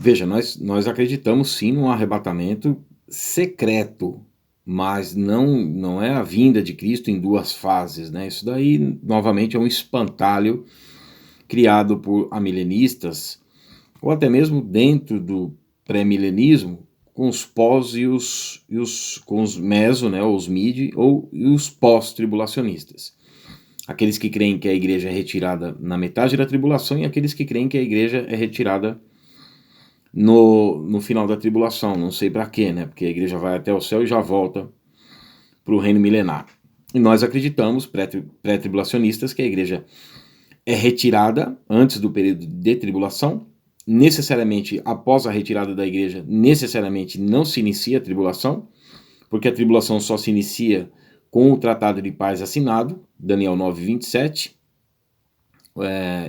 Veja, nós acreditamos sim num arrebatamento secreto, mas não é a vinda de Cristo em duas fases, né? Isso daí, novamente, é um espantalho criado por amilenistas, ou até mesmo dentro do pré-milenismo, com os pós com os meso, né, ou os mid, e os pós-tribulacionistas. Aqueles que creem que a igreja é retirada na metade da tribulação e aqueles que creem que a igreja é retirada no final da tribulação. Não sei para quê, né? Porque a igreja vai até o céu e já volta para o reino milenar. E nós acreditamos, pré-tribulacionistas, que a igreja é retirada antes do período de tribulação. Necessariamente, após a retirada da igreja, necessariamente não se inicia a tribulação, porque a tribulação só se inicia com o tratado de paz assinado, Daniel 9:27,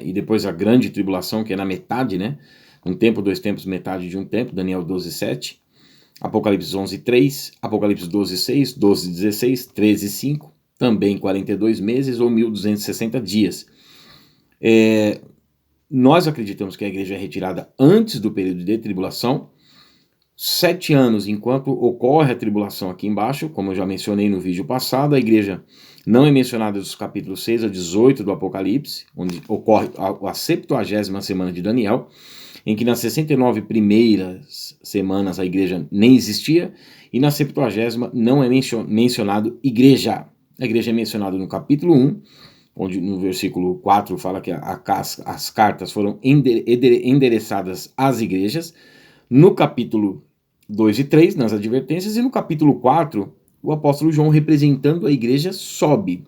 e depois a grande tribulação, que é na metade, né? Um tempo, dois tempos, metade de um tempo, Daniel 12:7, Apocalipse 11:3, Apocalipse 12:6, 12:16, 13:5, também 42 meses ou 1260 dias. Nós acreditamos que a igreja é retirada antes do período de tribulação, 7 anos enquanto ocorre a tribulação aqui embaixo, como eu já mencionei no vídeo passado. A igreja não é mencionada dos capítulos 6 a 18 do Apocalipse, onde ocorre a 70ª semana de Daniel, em que nas 69 primeiras semanas a igreja nem existia, e na 70ª não é mencionado igreja. A igreja é mencionada no capítulo 1, onde no versículo 4 fala que as cartas foram endereçadas às igrejas. No capítulo 2 e 3, nas advertências, e no capítulo 4, o apóstolo João, representando a igreja, sobe.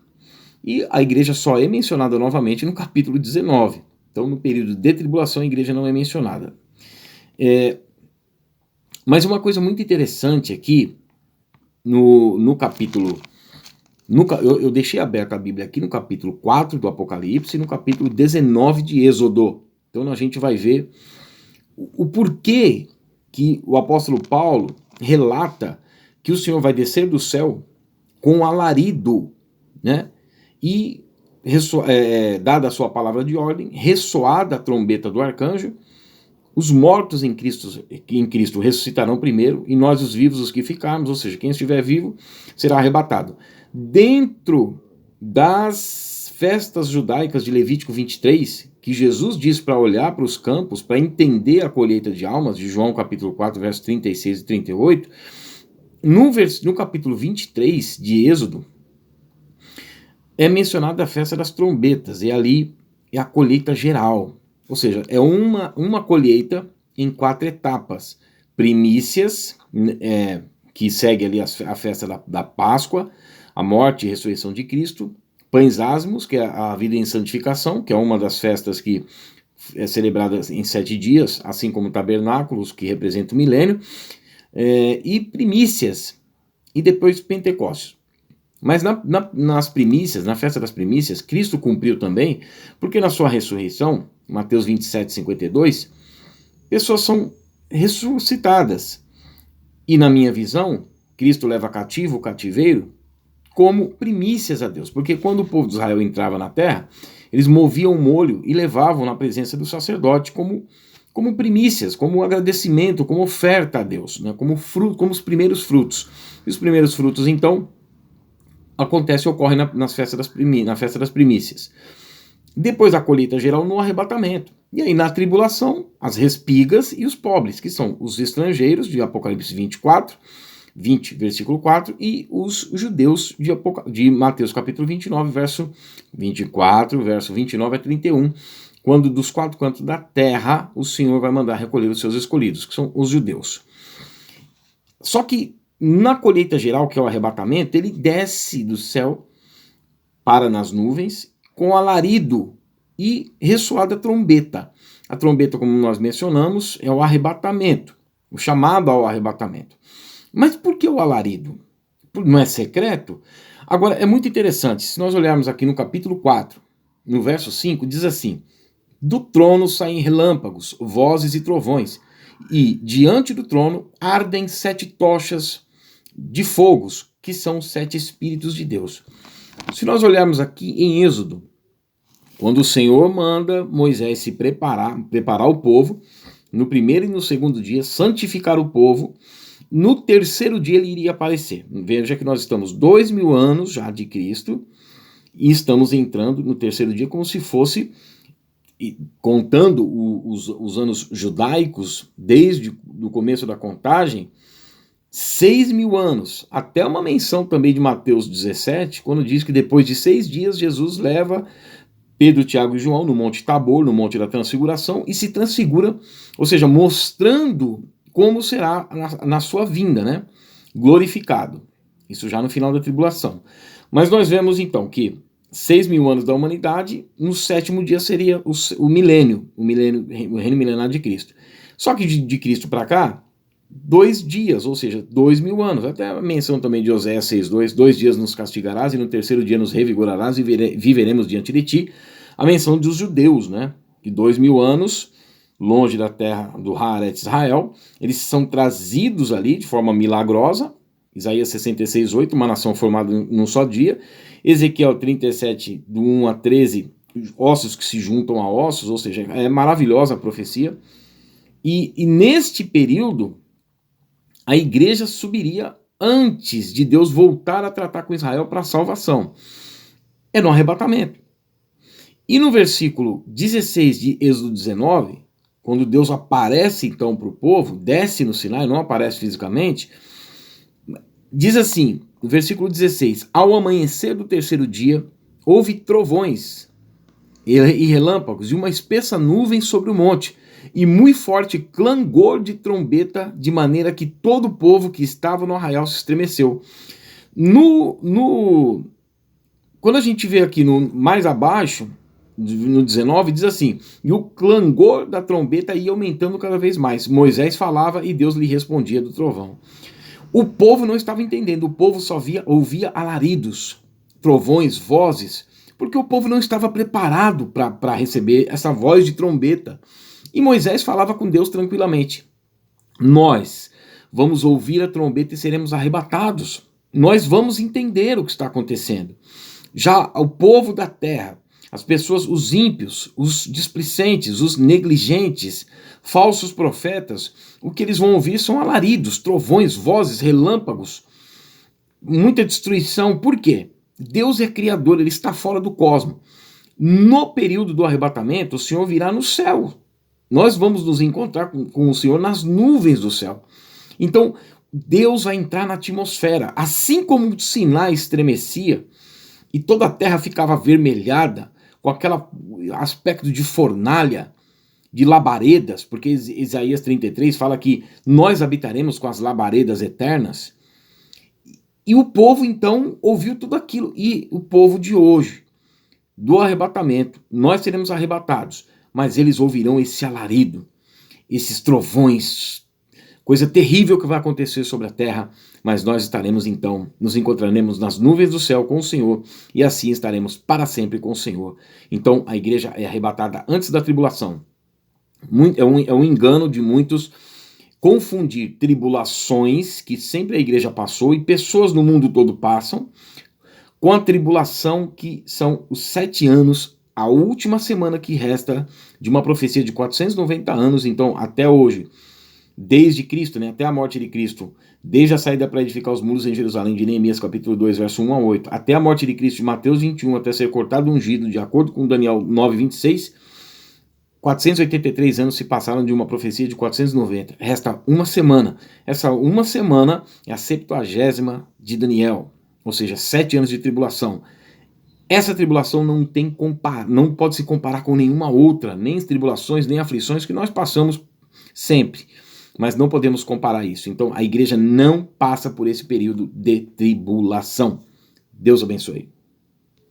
E a igreja só é mencionada novamente no capítulo 19. Então, no período de tribulação, a igreja não é mencionada. Mas uma coisa muito interessante aqui, no capítulo... eu deixei aberta a Bíblia aqui no capítulo 4 do Apocalipse e no capítulo 19 de Êxodo. Então a gente vai ver o porquê que o apóstolo Paulo relata que o Senhor vai descer do céu com alarido, né? E dada a sua palavra de ordem, ressoada a trombeta do arcanjo, os mortos em Cristo ressuscitarão primeiro, e nós os vivos, os que ficarmos, ou seja, quem estiver vivo, será arrebatado. Dentro das festas judaicas de Levítico 23, que Jesus diz para olhar para os campos, para entender a colheita de almas, de João capítulo 4, versos 36 e 38, no capítulo 23 de Êxodo, é mencionada a festa das trombetas, e ali é a colheita geral. Ou seja, é uma colheita em 4 etapas. Primícias, que segue ali a festa da Páscoa, a morte e ressurreição de Cristo. Pães asmos, que é a vida em santificação, que é uma das festas que é celebrada em 7 dias, assim como tabernáculos, que representa o milênio. E primícias, e depois Pentecostes. Mas nas primícias, na festa das primícias, Cristo cumpriu também, porque na sua ressurreição, Mateus 27:52, pessoas são ressuscitadas. E na minha visão, Cristo leva cativo o cativeiro como primícias a Deus. Porque quando o povo de Israel entrava na terra, eles moviam o molho e levavam na presença do sacerdote como primícias, como agradecimento, como oferta a Deus, né? como os primeiros frutos. E os primeiros frutos, então, ocorre na festa das primícias. Depois a colheita geral no arrebatamento. E aí na tribulação, as respigas e os pobres, que são os estrangeiros, de Apocalipse 20, versículo 4, e os judeus de Mateus capítulo 29, verso 24, verso 29 a 31, quando dos 4 cantos da terra o Senhor vai mandar recolher os seus escolhidos, que são os judeus. Só que na colheita geral, que é o arrebatamento, ele desce do céu, para nas nuvens, com alarido e ressoada trombeta. A trombeta, como nós mencionamos, é o arrebatamento, o chamado ao arrebatamento. Mas por que o alarido? Não é secreto? Agora, é muito interessante, se nós olharmos aqui no capítulo 4, no verso 5, diz assim: do trono saem relâmpagos, vozes e trovões, e diante do trono ardem 7 tochas de fogos, que são 7 Espíritos de Deus. Se nós olharmos aqui em Êxodo, quando o Senhor manda Moisés se preparar o povo, no primeiro e no segundo dia, santificar o povo. No terceiro dia ele iria aparecer. Veja que nós estamos 2000 anos já de Cristo e estamos entrando no terceiro dia como se fosse, contando os anos judaicos, desde o começo da contagem, 6.000 anos. Até uma menção também de Mateus 17, quando diz que depois de 6 dias Jesus leva Pedro, Tiago e João no Monte Tabor, no Monte da Transfiguração, e se transfigura, ou seja, mostrando como será na sua vinda, né? Glorificado. Isso já no final da tribulação. Mas nós vemos então que 6.000 anos da humanidade, no sétimo dia seria o milênio, o reino milenário de Cristo. Só que de Cristo para cá, 2 dias, ou seja, 2.000 anos. Até a menção também de Oséias 6:2, 2 dias nos castigarás e no terceiro dia nos revigorarás e viveremos diante de ti. A menção dos judeus, né? Que 2.000 anos, longe da terra do Haaretz Israel, eles são trazidos ali de forma milagrosa. Isaías 66:8, uma nação formada num só dia. Ezequiel 37, do 1 a 13, ossos que se juntam a ossos, ou seja, é maravilhosa a profecia. E neste período, a igreja subiria antes de Deus voltar a tratar com Israel para a salvação. É no arrebatamento. E no versículo 16 de Êxodo 19, quando Deus aparece então para o povo, desce no Sinai, não aparece fisicamente, diz assim, no versículo 16, ao amanhecer do terceiro dia, houve trovões e relâmpagos e uma espessa nuvem sobre o monte, e muito forte clangor de trombeta, de maneira que todo o povo que estava no arraial se estremeceu. Quando a gente vê aqui mais abaixo, no 19, diz assim, e o clangor da trombeta ia aumentando cada vez mais. Moisés falava e Deus lhe respondia do trovão. O povo não estava entendendo, o povo só ouvia alaridos, trovões, vozes, porque o povo não estava preparado para receber essa voz de trombeta. E Moisés falava com Deus tranquilamente. Nós vamos ouvir a trombeta e seremos arrebatados. Nós vamos entender o que está acontecendo. Já o povo da terra, as pessoas, os ímpios, os displicentes, os negligentes, falsos profetas, o que eles vão ouvir são alaridos, trovões, vozes, relâmpagos, muita destruição. Por quê? Deus é criador, ele está fora do cosmos. No período do arrebatamento, o Senhor virá no céu. Nós vamos nos encontrar com o Senhor nas nuvens do céu. Então, Deus vai entrar na atmosfera. Assim como o Sinai estremecia e toda a terra ficava avermelhada, com aquele aspecto de fornalha, de labaredas, porque Isaías 33 fala que nós habitaremos com as labaredas eternas. E o povo, então, ouviu tudo aquilo. E o povo de hoje, do arrebatamento, nós seremos arrebatados, mas eles ouvirão esse alarido, esses trovões, coisa terrível que vai acontecer sobre a terra, mas nós estaremos então, nos encontraremos nas nuvens do céu com o Senhor, e assim estaremos para sempre com o Senhor. Então a igreja é arrebatada antes da tribulação. É um engano de muitos confundir tribulações, que sempre a igreja passou, e pessoas no mundo todo passam, com a tribulação que são os 7 anos, a última semana que resta de uma profecia de 490 anos, então até hoje, desde Cristo, né, até a morte de Cristo, desde a saída para edificar os muros em Jerusalém, de Neemias capítulo 2, verso 1 a 8, até a morte de Cristo, de Mateus 21, até ser cortado ungido, de acordo com Daniel 9, 26, 483 anos se passaram de uma profecia de 490. Resta uma semana. Essa uma semana é a 70ª de Daniel, ou seja, 7 anos de tribulação. Essa tribulação não pode se comparar com nenhuma outra, nem as tribulações, nem aflições que nós passamos sempre. Mas não podemos comparar isso. Então a igreja não passa por esse período de tribulação. Deus abençoe.